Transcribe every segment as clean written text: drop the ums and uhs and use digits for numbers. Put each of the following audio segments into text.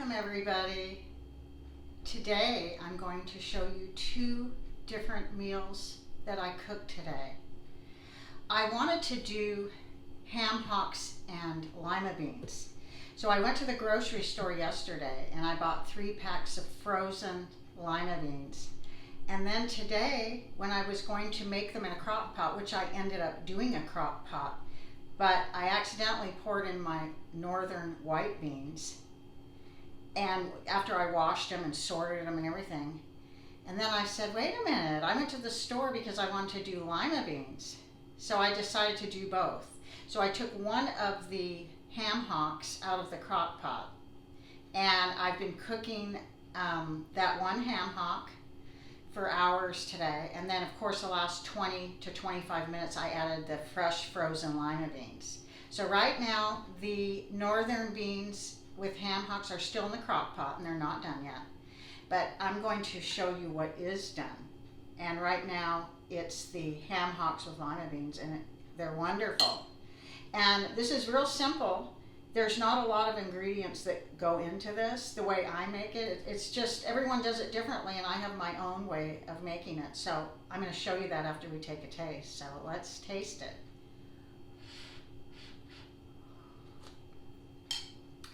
Welcome everybody. Today I'm going to show you two different meals that I cooked today. I wanted to do ham hocks and lima beans. So I went to the grocery store yesterday and I bought 3 packs of frozen lima beans. And then today, when I was going to make them in a crock pot, which I ended up doing a crock pot, but I accidentally poured in my northern white beans, and after I washed them and sorted them and everything, and then I said, wait a minute, I went to the store because I wanted to do lima beans. So I decided to do both. So I took one of the ham hocks out of the crock pot, and I've been cooking that one ham hock for hours today, and then of course the last 20 to 25 minutes I added the fresh frozen lima beans. So right now the northern beans with ham hocks are still in the crock pot and they're not done yet, but I'm going to show you what is done. And right now it's the ham hocks with lima beans, and they're wonderful. And this is real simple. There's not a lot of ingredients that go into this the way I make it. It's just everyone does it differently, and I have my own way of making it. So I'm going to show you that after we take a taste. So let's taste it.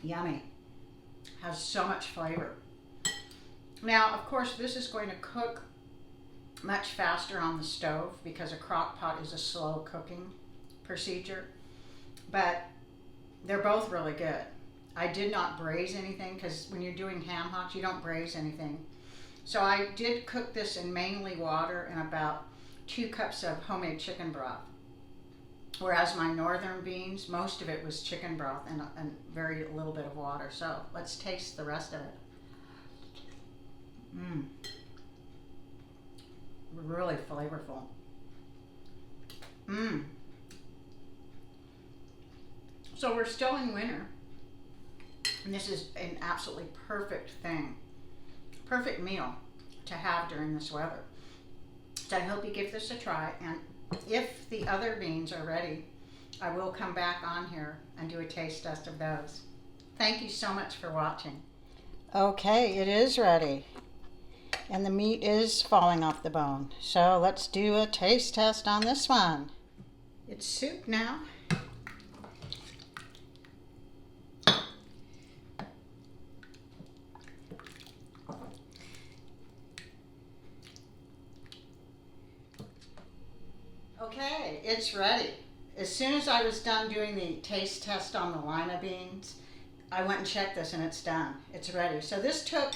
Yummy. Has so much flavor. Now, of course, this is going to cook much faster on the stove because a crock pot is a slow cooking procedure. But they're both really good. I did not braise anything because when you're doing ham hocks, you don't braise anything. So I did cook this in mainly water and about 2 cups of homemade chicken broth. Whereas my northern beans, most of it was chicken broth and very little bit of water. So let's taste the rest of it. Really flavorful. So we're still in winter, and this is an absolutely perfect thing, perfect meal to have during this weather. So I hope you give this a try, and if the other beans are ready, I will come back on here and do a taste test of those. Thank you so much for watching. Okay, it is ready, and the meat is falling off the bone. So let's do a taste test on this one. It's soup now. Okay, it's ready. As soon as I was done doing the taste test on the lima beans, I went and checked this and it's done. It's ready. So this took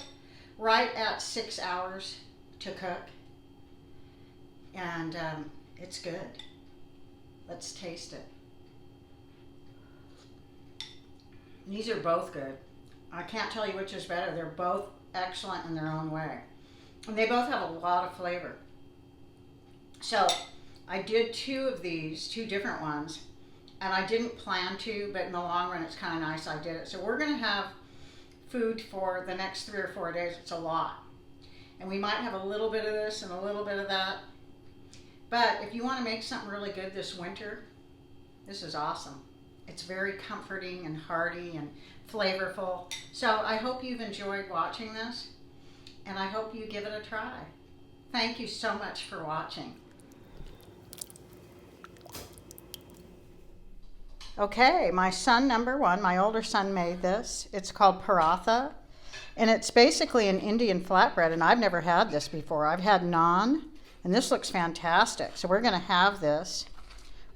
right at 6 hours to cook, and it's good. Let's taste it. These are both good. I can't tell you which is better. They're both excellent in their own way. And they both have a lot of flavor. So I did 2 of these, 2 different ones, and I didn't plan to, but in the long run it's kind of nice I did it. So we're going to have food for the next 3 or 4 days. It's a lot. And we might have a little bit of this and a little bit of that. But if you want to make something really good this winter, this is awesome. It's very comforting and hearty and flavorful. So I hope you've enjoyed watching this, and I hope you give it a try. Thank you so much for watching. Okay, my son number 1, my older son, made this. It's called paratha, and it's basically an Indian flatbread, and I've never had this before. I've had naan, and this looks fantastic. So we're going to have this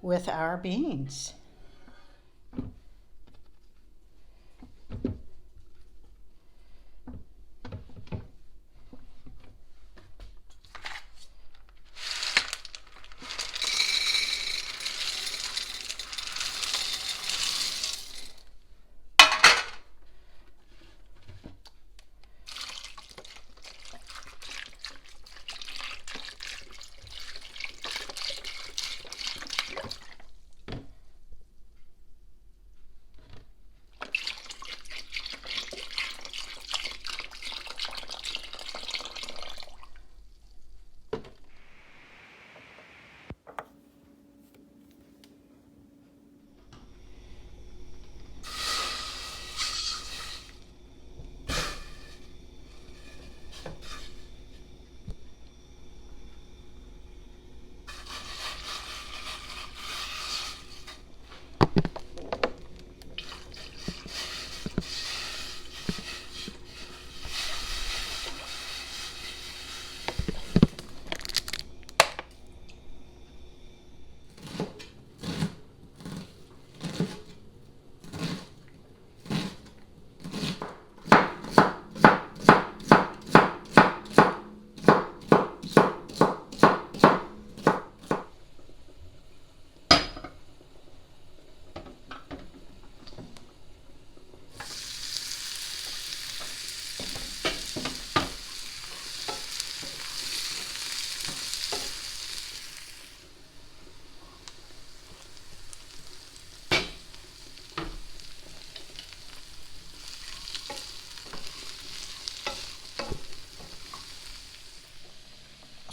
with our beans.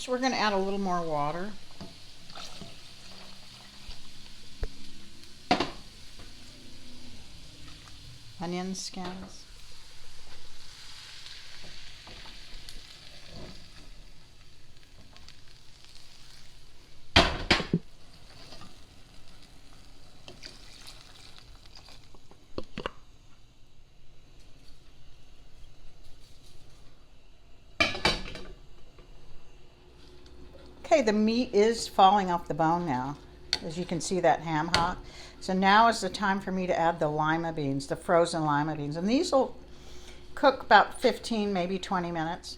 So we're going to add a little more water. Onion skins. Okay, the meat is falling off the bone now. As you can see, that ham hock. So now is the time for me to add the lima beans, the frozen lima beans. And these will cook about 15, maybe 20 minutes.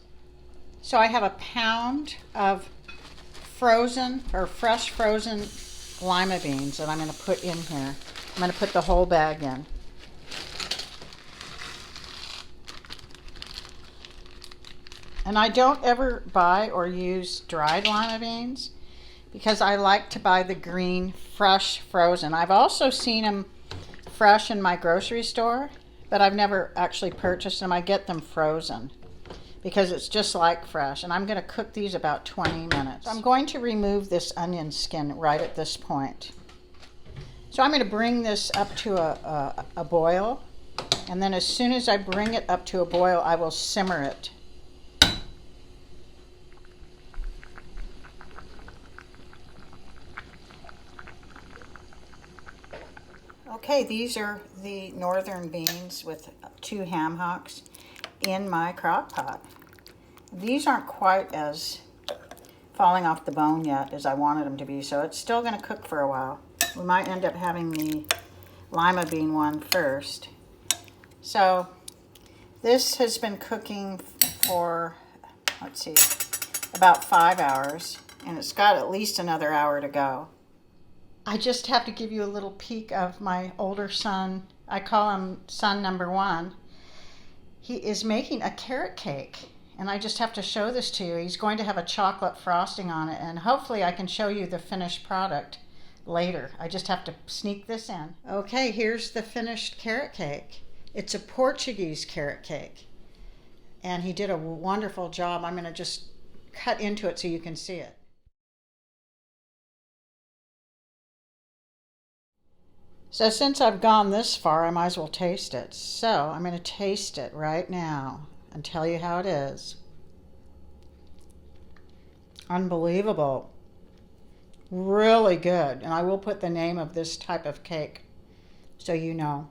So I have a pound of frozen or fresh frozen lima beans that I'm going to put in here. I'm going to put the whole bag in. And I don't ever buy or use dried lima beans because I like to buy the green, fresh, frozen. I've also seen them fresh in my grocery store, but I've never actually purchased them. I get them frozen because it's just like fresh. And I'm going to cook these about 20 minutes. I'm going to remove this onion skin right at this point. So I'm going to bring this up to a boil. And then as soon as I bring it up to a boil, I will simmer it. Okay, these are the northern beans with 2 ham hocks in my crock pot. These aren't quite as falling off the bone yet as I wanted them to be, so it's still going to cook for a while. We might end up having the lima bean one first. So this has been cooking for, let's see, about 5 hours, and it's got at least another hour to go. I just have to give you a little peek of my older son. I call him son number 1. He is making a carrot cake, and I just have to show this to you. He's going to have a chocolate frosting on it, and hopefully I can show you the finished product later. I just have to sneak this in. Okay, here's the finished carrot cake. It's a Portuguese carrot cake, and he did a wonderful job. I'm going to just cut into it so you can see it. So since I've gone this far, I might as well taste it. So I'm going to taste it right now and tell you how it is. Unbelievable. Really good. And I will put the name of this type of cake so you know.